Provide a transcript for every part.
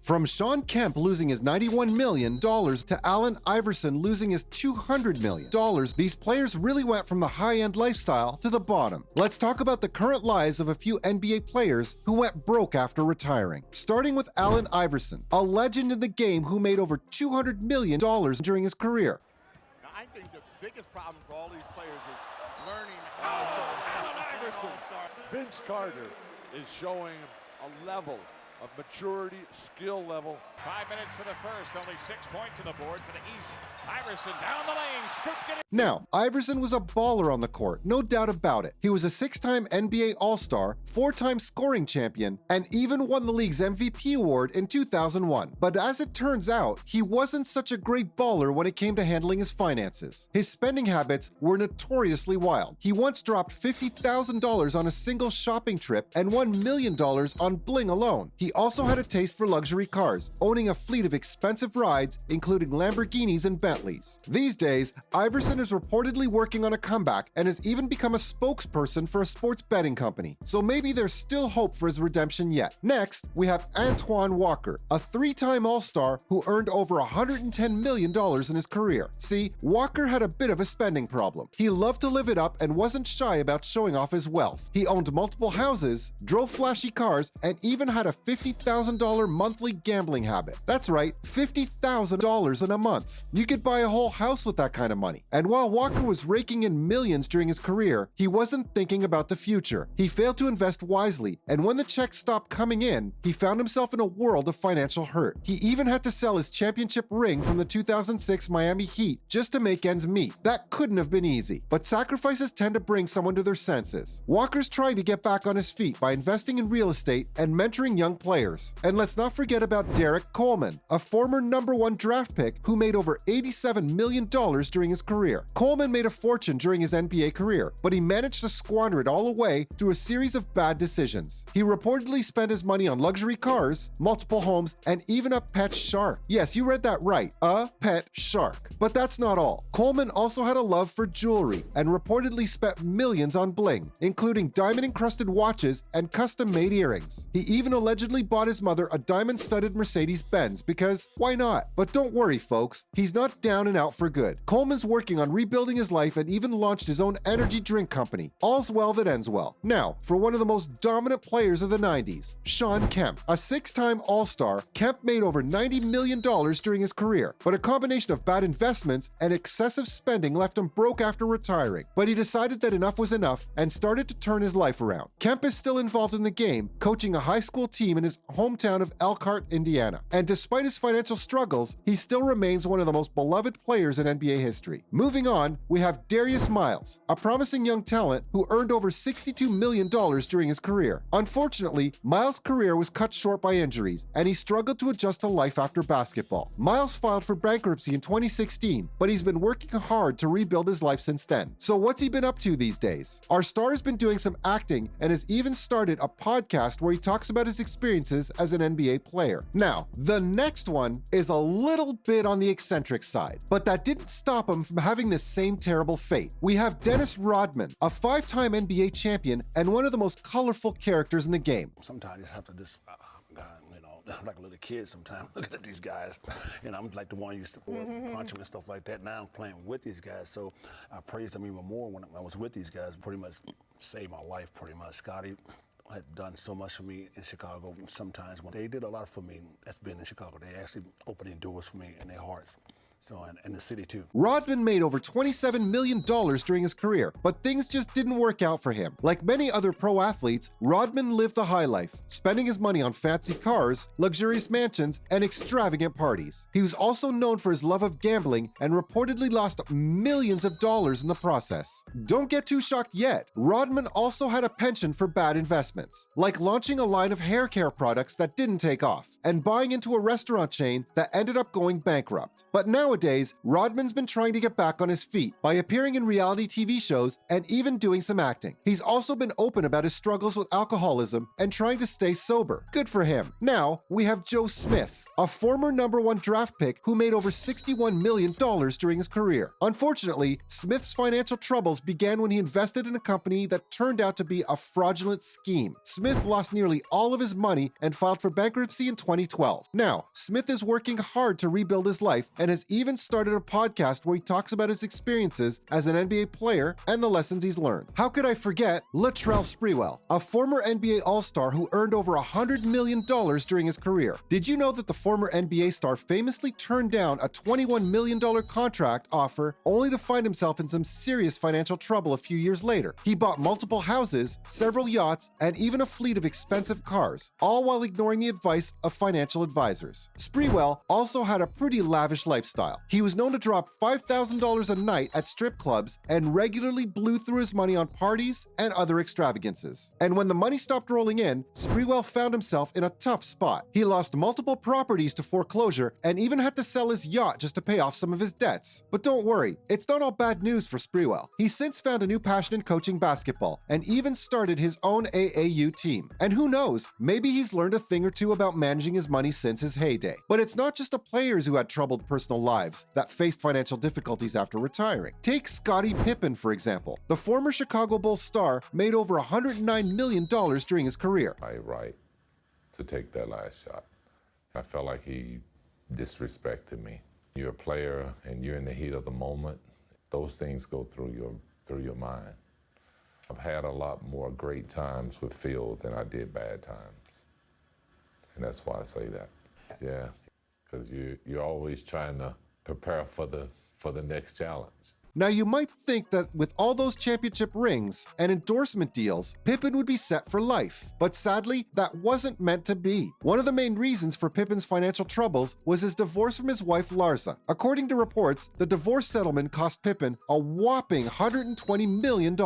From Sean Kemp losing his $91 million to Allen Iverson losing his $200 million, these players really went from the high-end lifestyle to the bottom. Let's talk about the current lives of a few NBA players who went broke after retiring. Starting with Allen Iverson, a legend in the game who made over $200 million during his career. Now, I think the biggest problem for all these players is learning how to Allen Iverson. Vince Carter is showing a level of maturity, skill level. 5 minutes for the first, only 6 points on the board for the East. Iverson down the lane, scooped it. Now, Iverson was a baller on the court, no doubt about it. He was a 6-time NBA All-Star, 4-time scoring champion, and even won the league's MVP award in 2001. But as it turns out, he wasn't such a great baller when it came to handling his finances. His spending habits were notoriously wild. He once dropped $50,000 on a single shopping trip and $1 million on bling alone. He also had a taste for luxury cars, owning a fleet of expensive rides, including Lamborghinis and Bentleys. These days, Iverson is reportedly working on a comeback and has even become a spokesperson for a sports betting company. So maybe there's still hope for his redemption yet. Next, we have Antoine Walker, a 3-time All-Star who earned over $110 million in his career. See, Walker had a bit of a spending problem. He loved to live it up and wasn't shy about showing off his wealth. He owned multiple houses, drove flashy cars, and even had a $50,000 monthly gambling habit. That's right, $50,000 in a month. You could buy a whole house with that kind of money. And while Walker was raking in millions during his career, he wasn't thinking about the future. He failed to invest wisely, and when the checks stopped coming in, he found himself in a world of financial hurt. He even had to sell his championship ring from the 2006 Miami Heat just to make ends meet. That couldn't have been easy, but sacrifices tend to bring someone to their senses. Walker's trying to get back on his feet by investing in real estate and mentoring young players. And let's not forget about Derek Coleman, a former #1 draft pick who made over $87 million during his career. Coleman made a fortune during his NBA career, but he managed to squander it all away through a series of bad decisions. He reportedly spent his money on luxury cars, multiple homes, and even a pet shark. Yes, you read that right, a pet shark. But that's not all. Coleman also had a love for jewelry and reportedly spent millions on bling, including diamond-encrusted watches and custom-made earrings. He even allegedly bought his mother a diamond-studded Mercedes-Benz because why not? But don't worry, folks, he's not down and out for good. Coleman's working on rebuilding his life and even launched his own energy drink company. All's well that ends well. Now, for one of the most dominant players of the 90s, Sean Kemp. A 6-time All-Star, Kemp made over $90 million during his career, but a combination of bad investments and excessive spending left him broke after retiring. But he decided that enough was enough and started to turn his life around. Kemp is still involved in the game, coaching a high school team in his hometown of Elkhart, Indiana. And despite his financial struggles, he still remains one of the most beloved players in NBA history. Moving on, we have Darius Miles, a promising young talent who earned over $62 million during his career. Unfortunately, Miles' career was cut short by injuries, and he struggled to adjust to life after basketball. Miles filed for bankruptcy in 2016, but he's been working hard to rebuild his life since then. So what's he been up to these days? Our star has been doing some acting and has even started a podcast where he talks about his experiences as an NBA player. Now, the next one is a little bit on the eccentric side, but that didn't stop him from having the same terrible fate. We have Dennis Rodman, a 5-time NBA champion and one of the most colorful characters in the game. Sometimes you just have to just, God, you know, I'm like a little kid sometimes looking at these guys. You know, I'm like the one who used to punch them and stuff like that. Now I'm playing with these guys, so I praise them even more when I was with these guys. Pretty much saved my life, pretty much. Scotty had done so much for me in Chicago. Sometimes when they did a lot for me, that's been in Chicago. They actually opening doors for me in their hearts. So, and the city too. Rodman made over $27 million during his career, but things just didn't work out for him. Like many other pro athletes, Rodman lived the high life, spending his money on fancy cars, luxurious mansions, and extravagant parties. He was also known for his love of gambling and reportedly lost millions of dollars in the process. Don't get too shocked yet. Rodman also had a penchant for bad investments, like launching a line of hair care products that didn't take off, and buying into a restaurant chain that ended up going bankrupt. But now Nowadays, Rodman's been trying to get back on his feet by appearing in reality TV shows and even doing some acting. He's also been open about his struggles with alcoholism and trying to stay sober. Good for him. Now, we have Joe Smith, a former #1 draft pick who made over $61 million during his career. Unfortunately, Smith's financial troubles began when he invested in a company that turned out to be a fraudulent scheme. Smith lost nearly all of his money and filed for bankruptcy in 2012. Now, Smith is working hard to rebuild his life and has even started a podcast where he talks about his experiences as an NBA player and the lessons he's learned. How could I forget Latrell Sprewell, a former NBA All-Star who earned over $100 million during his career. Did you know that the former NBA star famously turned down a $21 million contract offer only to find himself in some serious financial trouble a few years later? He bought multiple houses, several yachts, and even a fleet of expensive cars, all while ignoring the advice of financial advisors. Sprewell also had a pretty lavish lifestyle. He was known to drop $5,000 a night at strip clubs and regularly blew through his money on parties and other extravagances. And when the money stopped rolling in, Sprewell found himself in a tough spot. He lost multiple properties to foreclosure and even had to sell his yacht just to pay off some of his debts. But don't worry, it's not all bad news for Sprewell. He's since found a new passion in coaching basketball and even started his own AAU team. And who knows, maybe he's learned a thing or two about managing his money since his heyday. But it's not just the players who had troubled personal lives that faced financial difficulties after retiring. Take Scottie Pippen, for example. The former Chicago Bulls star made over $109 million during his career. Right to take that last shot. I felt like he disrespected me. You're a player and you're in the heat of the moment. Those things go through your mind. I've had a lot more great times with Phil than I did bad times. And that's why I say that. Yeah, because you're always trying to prepare for the next challenge. Now, you might think that with all those championship rings and endorsement deals, Pippen would be set for life. But sadly, that wasn't meant to be. One of the main reasons for Pippen's financial troubles was his divorce from his wife, Larsa. According to reports, the divorce settlement cost Pippen a whopping $120 million.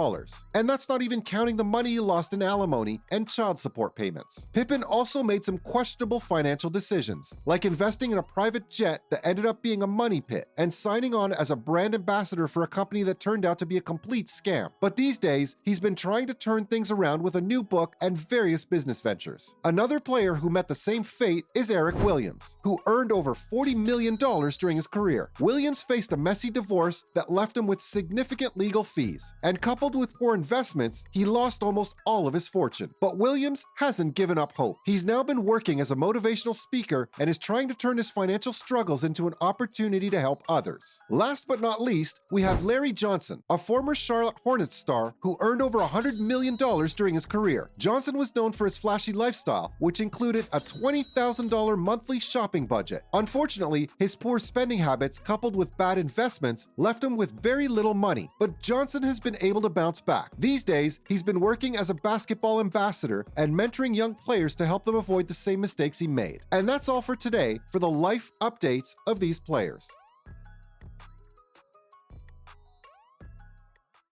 And that's not even counting the money he lost in alimony and child support payments. Pippen also made some questionable financial decisions, like investing in a private jet that ended up being a money pit and signing on as a brand ambassador for a company that turned out to be a complete scam. But these days, he's been trying to turn things around with a new book and various business ventures. Another player who met the same fate is Eric Williams, who earned over $40 million during his career. Williams faced a messy divorce that left him with significant legal fees, and coupled with poor investments, he lost almost all of his fortune. But Williams hasn't given up hope. He's now been working as a motivational speaker and is trying to turn his financial struggles into an opportunity to help others. Last but not least, we have Larry Johnson, a former Charlotte Hornets star who earned over $100 million during his career. Johnson was known for his flashy lifestyle, which included a $20,000 monthly shopping budget. Unfortunately, his poor spending habits coupled with bad investments left him with very little money, but Johnson has been able to bounce back. These days, he's been working as a basketball ambassador and mentoring young players to help them avoid the same mistakes he made. And that's all for today for the life updates of these players.